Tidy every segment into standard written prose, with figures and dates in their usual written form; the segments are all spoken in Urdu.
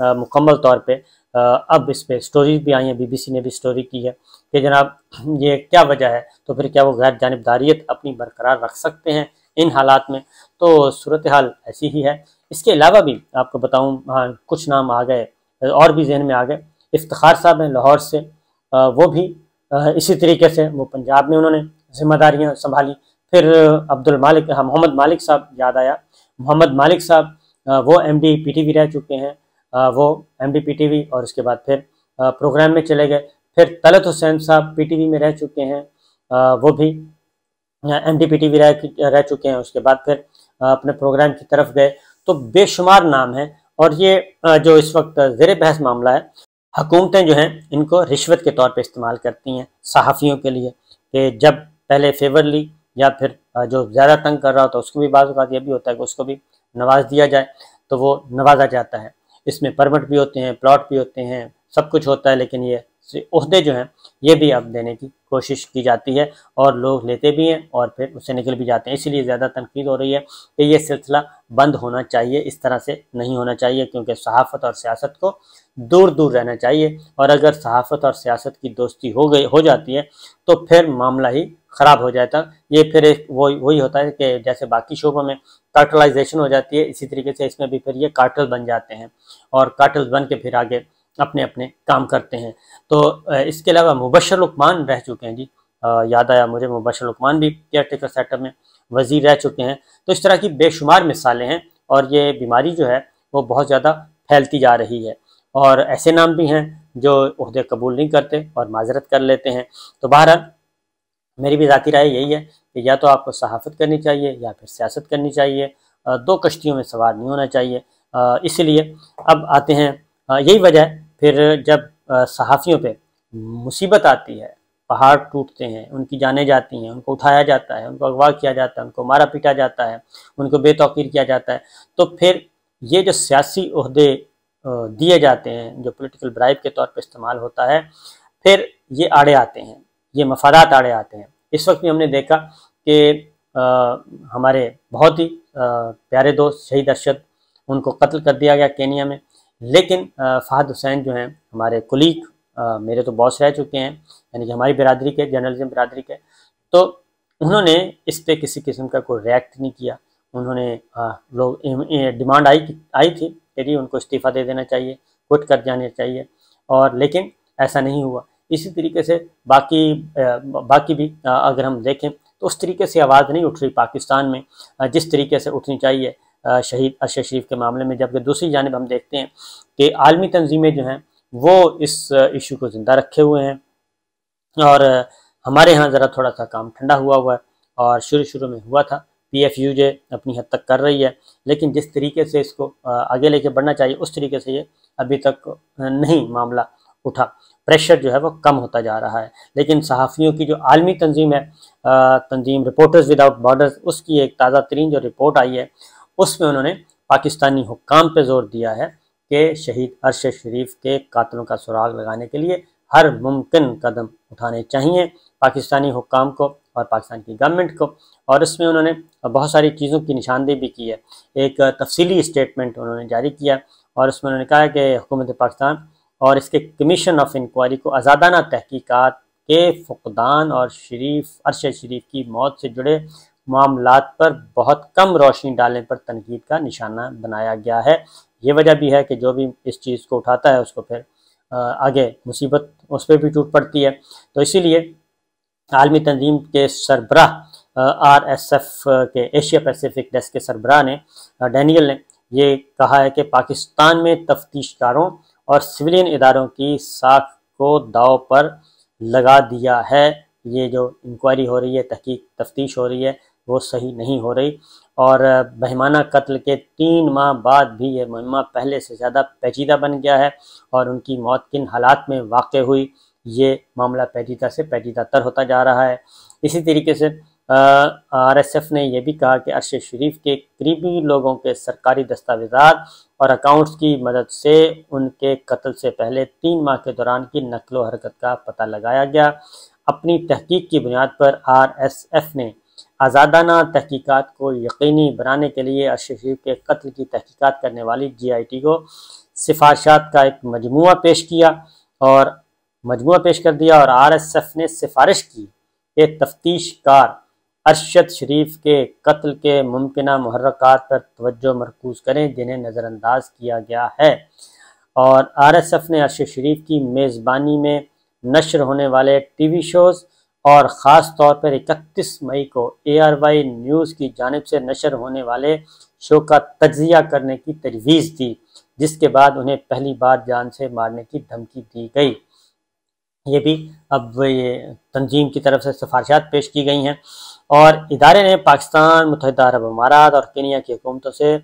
مکمل طور پہ اب اس پہ سٹوریز بھی آئی ہیں، BBC نے بھی سٹوری کی ہے کہ جناب یہ کیا وجہ ہے، تو پھر کیا وہ غیر جانبداریت اپنی برقرار رکھ سکتے ہیں ان حالات میں؟ تو صورتحال ایسی ہی ہے۔ اس کے علاوہ بھی آپ کو بتاؤں، کچھ نام آ گئے اور بھی ذہن میں آ گئے۔ افتخار صاحب ہیں لاہور سے، وہ بھی اسی طریقے سے وہ پنجاب میں انہوں نے ذمہ داریاں سنبھالی۔ پھر محمد مالک صاحب یاد آیا، محمد مالک صاحب وہ MD PTV رہ چکے ہیں، وہ MD PTV اور اس کے بعد پھر پروگرام میں چلے گئے۔ پھر طلعت حسین صاحب PTV میں رہ چکے ہیں، وہ بھی MD PTV رہ چکے ہیں، اس کے بعد پھر اپنے پروگرام کی طرف گئے۔ تو بے شمار نام ہیں، اور یہ جو اس وقت زیر بحث معاملہ ہے، حکومتیں جو ہیں ان کو رشوت کے طور پہ استعمال کرتی ہیں صحافیوں کے لیے، کہ جب پہلے فیور لی یا پھر جو زیادہ تنگ کر رہا ہوتا ہے اس کو بھی بعض اوقات یہ بھی ہوتا ہے کہ اس کو بھی نواز دیا جائے، تو وہ نوازا جاتا ہے۔ اس میں پرمٹ بھی ہوتے ہیں، پلاٹ بھی ہوتے ہیں، سب کچھ ہوتا ہے، لیکن یہ عہدے جو ہیں یہ بھی اب دینے کی کوشش کی جاتی ہے، اور لوگ لیتے بھی ہیں اور پھر اس سے نکل بھی جاتے ہیں۔ اسی لیے زیادہ تنقید ہو رہی ہے کہ یہ سلسلہ بند ہونا چاہیے، اس طرح سے نہیں ہونا چاہیے، کیونکہ صحافت اور سیاست کو دور دور رہنا چاہیے، اور اگر صحافت اور سیاست کی دوستی ہو جاتی ہے تو پھر معاملہ ہی خراب ہو جاتا ہے۔ یہ پھر وہی ہوتا ہے کہ جیسے باقی شعبوں میں کارٹلائزیشن ہو جاتی ہے، اسی طریقے سے اس میں بھی پھر یہ کارٹل بن جاتے ہیں، اور کارٹل بن کے پھر آگے اپنے اپنے کام کرتے ہیں۔ تو اس کے علاوہ مبشر لقمان رہ چکے ہیں، جی یاد آیا مجھے، مبشر لقمان بھی کیئر ٹیکر سیکٹر میں وزیر رہ چکے ہیں۔ تو اس طرح کی بے شمار مثالیں ہیں، اور یہ بیماری جو ہے وہ بہت زیادہ پھیلتی جا رہی ہے، اور ایسے نام بھی ہیں جو عہدے قبول نہیں کرتے اور معذرت کر لیتے ہیں۔ تو بہرحال میری بھی ذاتی رائے یہی ہے کہ یا تو آپ کو صحافت کرنی چاہیے یا پھر سیاست کرنی چاہیے، دو کشتیوں میں سوار نہیں ہونا چاہیے۔ اسی لیے اب آتے ہیں، یہی وجہ ہے پھر جب صحافیوں پہ مصیبت آتی ہے، پہاڑ ٹوٹتے ہیں، ان کی جانیں جاتی ہیں، ان کو اٹھایا جاتا ہے، ان کو اغوا کیا جاتا ہے، ان کو مارا پیٹا جاتا ہے، ان کو بے توقیر کیا جاتا ہے، تو پھر یہ جو سیاسی عہدے دیے جاتے ہیں جو پولیٹیکل برائب کے طور پہ استعمال ہوتا ہے، پھر یہ آڑے آتے ہیں، یہ مفادات آڑے آتے ہیں۔ اس وقت بھی ہم نے دیکھا کہ ہمارے بہت ہی پیارے دوست شہید ارشد، ان کو قتل کر دیا گیا کینیا میں، لیکن فہد حسین جو ہیں ہمارے کولیگ، میرے تو باس رہ چکے ہیں، یعنی کہ ہماری برادری کے، جرنلزم برادری کے، تو انہوں نے اس پہ کسی قسم کا کوئی ریئیکٹ نہیں کیا۔ انہوں نے ڈیمانڈ آئی تھی کہ جی ان کو استعفیٰ دے دینا چاہیے، کوٹ کر جانا چاہیے، اور لیکن ایسا نہیں ہوا۔ اسی طریقے سے باقی بھی اگر ہم دیکھیں تو اس طریقے سے آواز نہیں اٹھ رہی پاکستان میں جس طریقے سے اٹھنی چاہیے شہید ارشد شریف کے معاملے میں، جبکہ دوسری جانب ہم دیکھتے ہیں کہ عالمی تنظیمیں جو ہیں وہ اس ایشو کو زندہ رکھے ہوئے ہیں، اور ہمارے ہاں ذرا تھوڑا سا کام ٹھنڈا ہوا ہے، اور شروع میں ہوا تھا، PFUJ اپنی حد تک کر رہی ہے، لیکن جس طریقے سے اس کو آگے لے کے بڑھنا چاہیے اس طریقے سے یہ ابھی تک نہیں معاملہ اٹھا، پریشر جو ہے وہ کم ہوتا جا رہا ہے۔ لیکن صحافیوں کی جو عالمی تنظیم ہے، تنظیم رپورٹرز وداؤٹ بارڈرز، اس کی ایک تازہ ترین جو رپورٹ آئی ہے اس میں انہوں نے پاکستانی حکام پہ زور دیا ہے کہ شہید ارشد شریف کے قاتلوں کا سراغ لگانے کے لیے ہر ممکن قدم اٹھانے چاہیے پاکستانی حکام کو اور پاکستان کی گورنمنٹ کو، اور اس میں انہوں نے بہت ساری چیزوں کی نشاندہی بھی کی ہے۔ ایک تفصیلی اسٹیٹمنٹ انہوں نے جاری کیا، اور اس میں انہوں نے کہا کہ حکومت پاکستان اور اس کے کمیشن آف انکوائری کو آزادانہ تحقیقات کے فقدان اور ارشد شریف کی موت سے جڑے معاملات پر بہت کم روشنی ڈالنے پر تنقید کا نشانہ بنایا گیا ہے۔ یہ وجہ بھی ہے کہ جو بھی اس چیز کو اٹھاتا ہے اس کو پھر آگے مصیبت اس پہ بھی ٹوٹ پڑتی ہے۔ تو اسی لیے عالمی تنظیم کے سربراہ RSF کے ایشیا پیسیفک ڈیسک کے سربراہ نے ڈینیل نے یہ کہا ہے کہ پاکستان میں تفتیش کاروں اور سویلین اداروں کی ساکھ کو داؤ پر لگا دیا ہے۔ یہ جو انکوائری ہو رہی ہے، تحقیق تفتیش ہو رہی ہے، وہ صحیح نہیں ہو رہی، اور بہیمانہ قتل کے 3 ماہ بعد بھی یہ مہمہ پہلے سے زیادہ پیچیدہ بن گیا ہے، اور ان کی موت کن حالات میں واقع ہوئی یہ معاملہ پیچیدہ سے پیچیدہ تر ہوتا جا رہا ہے۔ اسی طریقے سے RSF نے یہ بھی کہا کہ ارشد شریف کے قریبی لوگوں کے سرکاری دستاویزات اور اکاؤنٹس کی مدد سے ان کے قتل سے پہلے 3 ماہ کے دوران کی نقل و حرکت کا پتہ لگایا گیا۔ اپنی تحقیق کی بنیاد پر RSF نے آزادانہ تحقیقات کو یقینی بنانے کے لیے ارشد شریف کے قتل کی تحقیقات کرنے والی GIT کو سفارشات کا ایک مجموعہ پیش کیا اور آر ایس ایف نے سفارش کی کہ تفتیش کار ارشد شریف کے قتل کے ممکنہ محرکات پر توجہ مرکوز کریں جنہیں نظر انداز کیا گیا ہے، اور آر ایس ایف نے ارشد شریف کی میزبانی میں نشر ہونے والے ٹی وی شوز اور خاص طور پر 31 مئی کو ARY نیوز کی جانب سے نشر ہونے والے شو کا تجزیہ کرنے کی تجویز دی، جس کے بعد انہیں پہلی بار جان سے مارنے کی دھمکی دی گئی۔ یہ بھی اب یہ تنظیم کی طرف سے سفارشات پیش کی گئی ہیں، اور ادارے نے پاکستان، متحدہ عرب امارات اور کینیا کی حکومتوں سے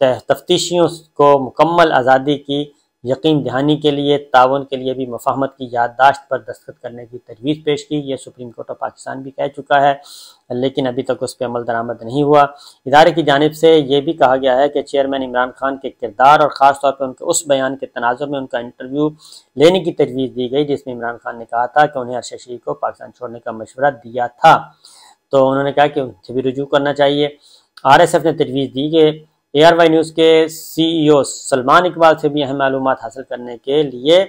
تفتیشیوں کو مکمل آزادی کی یقین دہانی کے لیے تعاون کے لیے بھی مفاہمت کی یادداشت پر دستخط کرنے کی تجویز پیش کی۔ یہ سپریم کورٹ آف پاکستان بھی کہہ چکا ہے، لیکن ابھی تک اس پہ عمل درآمد نہیں ہوا۔ ادارے کی جانب سے یہ بھی کہا گیا ہے کہ چیئرمین عمران خان کے کردار اور خاص طور پر ان کے اس بیان کے تناظر میں ان کا انٹرویو لینے کی تجویز دی گئی جس میں عمران خان نے کہا تھا کہ انہیں ارشد شریف کو پاکستان چھوڑنے کا مشورہ دیا تھا، تو انہوں نے کہا کہ ان سے بھی رجوع کرنا چاہیے۔ RSF نے تجویز دی کہ ARY نیوز کے CEO سلمان اقبال سے بھی اہم معلومات حاصل کرنے کے لیے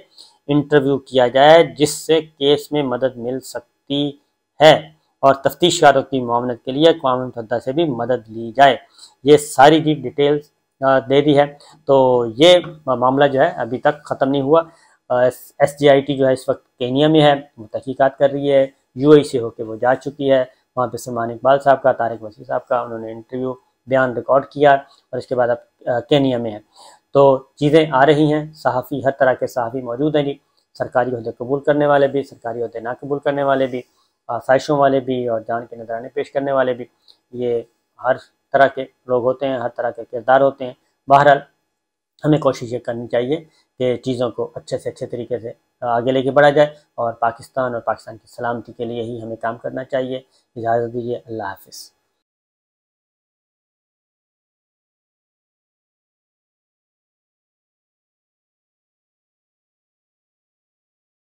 انٹرویو کیا جائے، جس سے کیس میں مدد مل سکتی ہے اور تفتیش کاروں کی معاونت کے لیے اقوام متحدہ سے بھی مدد لی جائے۔ یہ ساری جی ڈیٹیلز دے دی ہے، تو یہ معاملہ جو ہے ابھی تک ختم نہیں ہوا۔ SGIT جو ہے اس وقت کینیا میں ہے، وہ تحقیقات کر رہی ہے، UAE سے ہو کے وہ جا چکی ہے، وہاں پہ سلمان اقبال صاحب کا، طارق وسیع صاحب کا انہوں نے انٹرویو بیان ریکارڈ کیا، اور اس کے بعد اب کینیا میں ہے۔ تو چیزیں آ رہی ہیں، صحافی ہر طرح کے صحافی موجود ہیں جی، سرکاری عہدے قبول کرنے والے بھی، سرکاری عہدے نہ قبول کرنے والے بھی، آسائشوں والے بھی اور جان کے نذرانے پیش کرنے والے بھی، یہ ہر طرح کے لوگ ہوتے ہیں، ہر طرح کے کردار ہوتے ہیں۔ بہرحال ہمیں کوشش یہ کرنی چاہیے کہ چیزوں کو اچھے سے اچھے طریقے سے آگے لے کے بڑھا جائے، اور پاکستان اور پاکستان کی سلامتی کے لیے ہی ہمیں کام کرنا چاہیے۔ اجازت دیجیے، اللہ حافظ۔